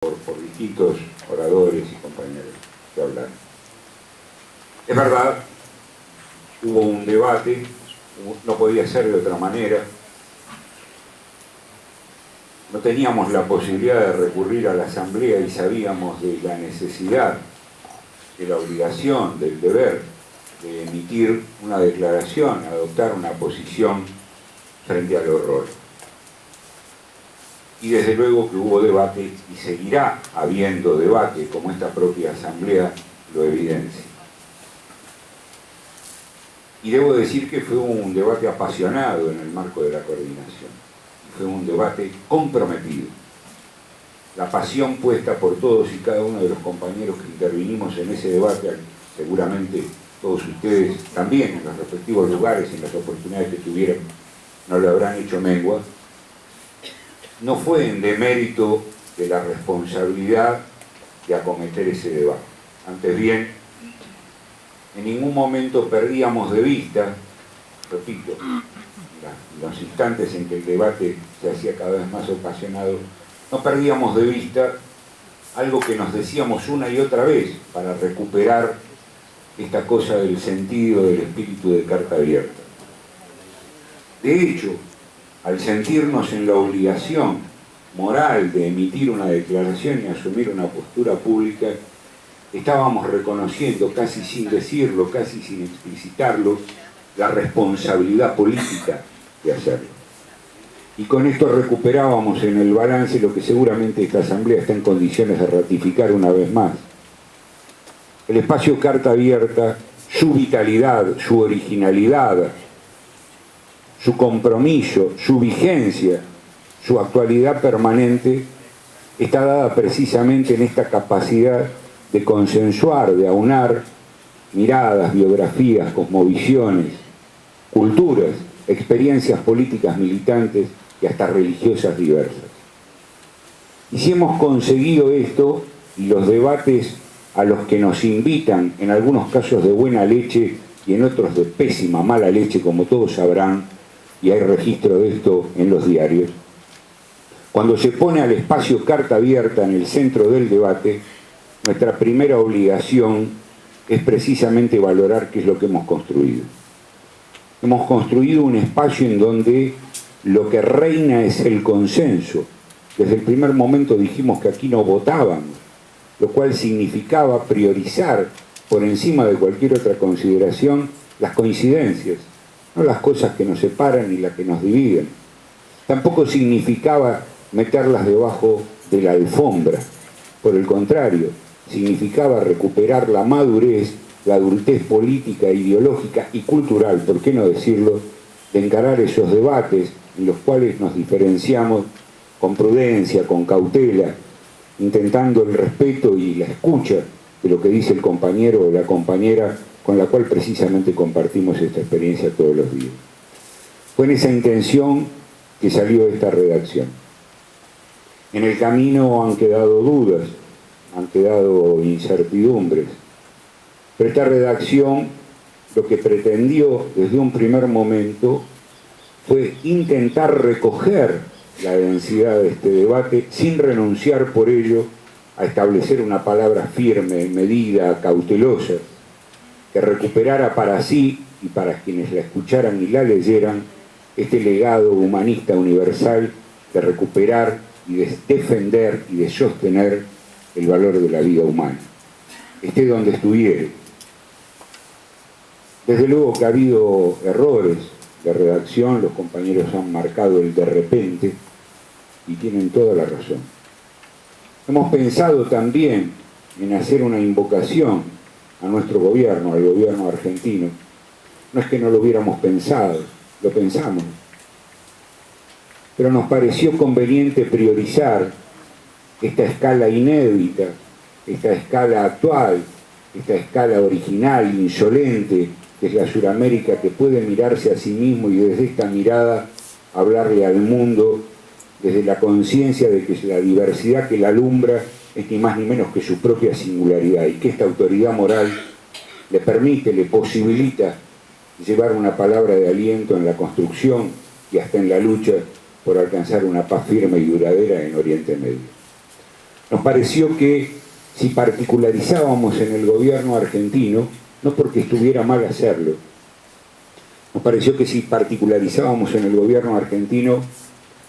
por distintos oradores y compañeros que hablaron. Es verdad, hubo un debate, no podía ser de otra manera. No teníamos la posibilidad de recurrir a la Asamblea y sabíamos de la necesidad, de la obligación, del deber de emitir una declaración, adoptar una posición frente al horror. Y desde luego que hubo debate y seguirá habiendo debate, como esta propia Asamblea lo evidencia. Y debo decir que fue un debate apasionado en el marco de la coordinación. Fue un debate comprometido. La pasión puesta por todos y cada uno de los compañeros que intervinimos en ese debate, seguramente todos ustedes también en los respectivos lugares, en las oportunidades que tuvieron, no le habrán hecho mengua. No fue en demérito de la responsabilidad de acometer ese debate. Antes bien, en ningún momento perdíamos de vista, repito, los instantes en que el debate se hacía cada vez más apasionado, no perdíamos de vista algo que nos decíamos una y otra vez para recuperar esta cosa del sentido, del espíritu de carta abierta. De hecho, al sentirnos en la obligación moral de emitir una declaración y asumir una postura pública, estábamos reconociendo, casi sin decirlo, casi sin explicitarlo, la responsabilidad política de hacerlo. Y con esto recuperábamos en el balance lo que seguramente esta Asamblea está en condiciones de ratificar una vez más. El espacio Carta Abierta, su vitalidad, su originalidad, su compromiso, su vigencia, su actualidad permanente, está dada precisamente en esta capacidad de consensuar, de aunar miradas, biografías, cosmovisiones, culturas, experiencias políticas militantes y hasta religiosas diversas. Y si hemos conseguido esto, y los debates a los que nos invitan, en algunos casos de buena leche y en otros de pésima, mala leche, como todos sabrán, y hay registro de esto en los diarios, cuando se pone al espacio Carta Abierta en el centro del debate, nuestra primera obligación es precisamente valorar qué es lo que hemos construido. Hemos construido un espacio en donde lo que reina es el consenso. Desde el primer momento dijimos que aquí no votábamos, lo cual significaba priorizar por encima de cualquier otra consideración las coincidencias, no las cosas que nos separan ni las que nos dividen. Tampoco significaba meterlas debajo de la alfombra. Por el contrario, significaba recuperar la madurez, la adultez política, ideológica y cultural, por qué no decirlo, de encarar esos debates en los cuales nos diferenciamos con prudencia, con cautela, intentando el respeto y la escucha de lo que dice el compañero o la compañera con la cual precisamente compartimos esta experiencia todos los días. Fue en esa intención que salió esta redacción. En el camino han quedado dudas, han quedado incertidumbres, pero esta redacción lo que pretendió desde un primer momento fue intentar recoger la densidad de este debate sin renunciar por ello a establecer una palabra firme, medida, cautelosa, que recuperara para sí y para quienes la escucharan y la leyeran este legado humanista universal de recuperar y de defender y de sostener el valor de la vida humana, esté donde estuviere. Desde luego que ha habido errores de redacción, los compañeros han marcado el de repente y tienen toda la razón. Hemos pensado también en hacer una invocación a nuestro gobierno, al gobierno argentino. No es que no lo hubiéramos pensado, lo pensamos, pero nos pareció conveniente priorizar esta escala inédita, esta escala actual, esta escala original, insolente, que es la Suramérica, que puede mirarse a sí mismo y desde esta mirada hablarle al mundo desde la conciencia de que la diversidad que la alumbra es ni más ni menos que su propia singularidad y que esta autoridad moral le permite, le posibilita llevar una palabra de aliento en la construcción y hasta en la lucha por alcanzar una paz firme y duradera en Oriente Medio. Nos pareció que si particularizábamos en el gobierno argentino, no porque estuviera mal hacerlo, nos pareció que si particularizábamos en el gobierno argentino,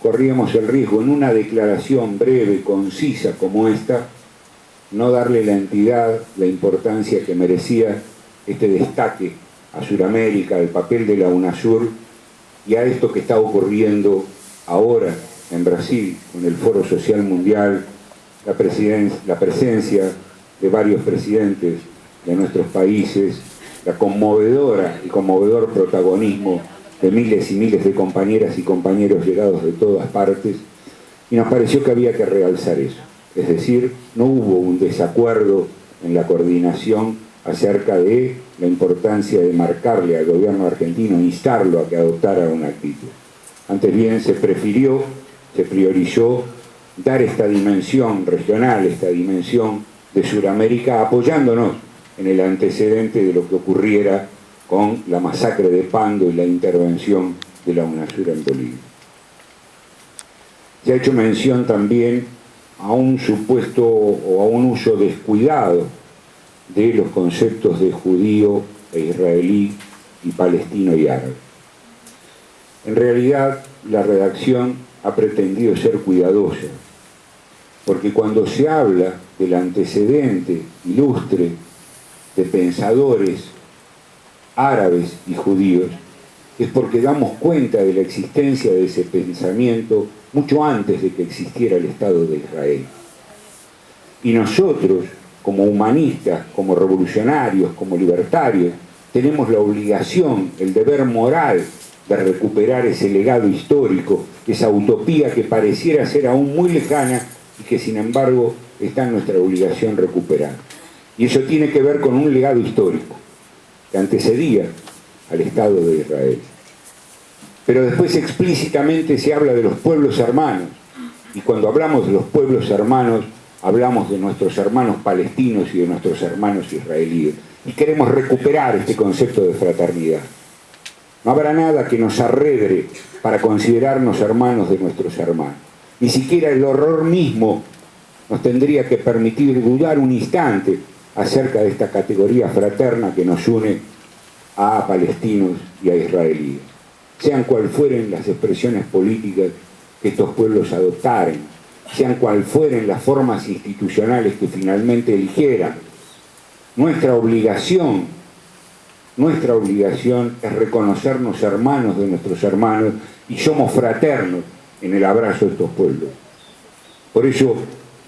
corríamos el riesgo en una declaración breve, concisa como esta, no darle la entidad, la importancia que merecía este destaque a Sudamérica, al papel de la UNASUR y a esto que está ocurriendo ahora en Brasil, con el Foro Social Mundial, la presencia de varios presidentes de nuestros países, la conmovedora y conmovedor protagonismo de miles y miles de compañeras y compañeros llegados de todas partes, y nos pareció que había que realzar eso. Es decir, no hubo un desacuerdo en la coordinación acerca de la importancia de marcarle al gobierno argentino, instarlo a que adoptara una actitud. Antes bien se priorizó dar esta dimensión regional, esta dimensión de Sudamérica, apoyándonos en el antecedente de lo que ocurriera con la masacre de Pando y la intervención de la UNASUR en Bolivia. Se ha hecho mención también a un supuesto o a un uso descuidado de los conceptos de judío e israelí y palestino y árabe. En realidad, la redacción ha pretendido ser cuidadosa, porque cuando se habla del antecedente ilustre de pensadores árabes y judíos, es porque damos cuenta de la existencia de ese pensamiento mucho antes de que existiera el Estado de Israel. Y nosotros, como humanistas, como revolucionarios, como libertarios, tenemos la obligación, el deber moral de recuperar ese legado histórico, esa utopía que pareciera ser aún muy lejana y que sin embargo está en nuestra obligación recuperar. Y eso tiene que ver con un legado histórico que antecedía al Estado de Israel. Pero después explícitamente se habla de los pueblos hermanos, y cuando hablamos de los pueblos hermanos, hablamos de nuestros hermanos palestinos y de nuestros hermanos israelíes, y queremos recuperar este concepto de fraternidad. No habrá nada que nos arredre para considerarnos hermanos de nuestros hermanos. Ni siquiera el horror mismo nos tendría que permitir dudar un instante acerca de esta categoría fraterna que nos une a palestinos y a israelíes. Sean cual fueren las expresiones políticas que estos pueblos adoptaren, sean cual fueren las formas institucionales que finalmente eligieran, nuestra obligación es reconocernos hermanos de nuestros hermanos y somos fraternos en el abrazo de estos pueblos. Por eso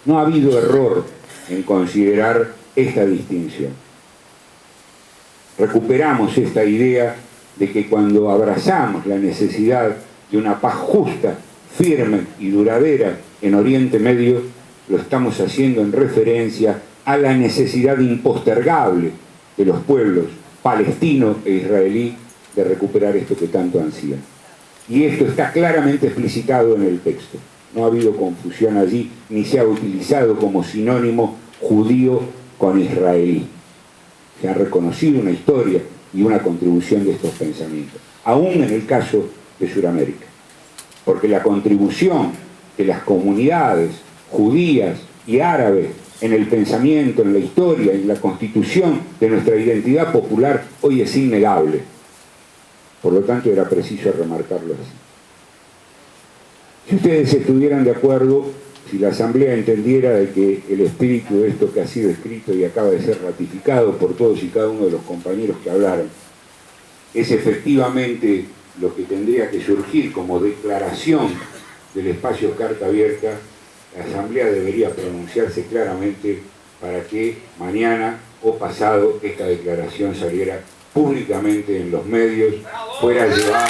no ha habido error en considerar esta distinción. Recuperamos esta idea de que cuando abrazamos la necesidad de una paz justa, firme y duradera en Oriente Medio, lo estamos haciendo en referencia a la necesidad impostergable de los pueblos palestino e israelí de recuperar esto que tanto ansían. Y esto está claramente explicitado en el texto. No ha habido confusión allí, ni se ha utilizado como sinónimo judío con israelí. Se ha reconocido una historia y una contribución de estos pensamientos, aún en el caso de Sudamérica. Porque la contribución de las comunidades judías y árabes en el pensamiento, en la historia, en la constitución de nuestra identidad popular, hoy es innegable. Por lo tanto, era preciso remarcarlo así. Si ustedes estuvieran de acuerdo, si la Asamblea entendiera de que el espíritu de esto que ha sido escrito y acaba de ser ratificado por todos y cada uno de los compañeros que hablaron, es efectivamente lo que tendría que surgir como declaración del espacio Carta Abierta, la Asamblea debería pronunciarse claramente para que mañana o pasado esta declaración saliera públicamente en los medios, fuera llevada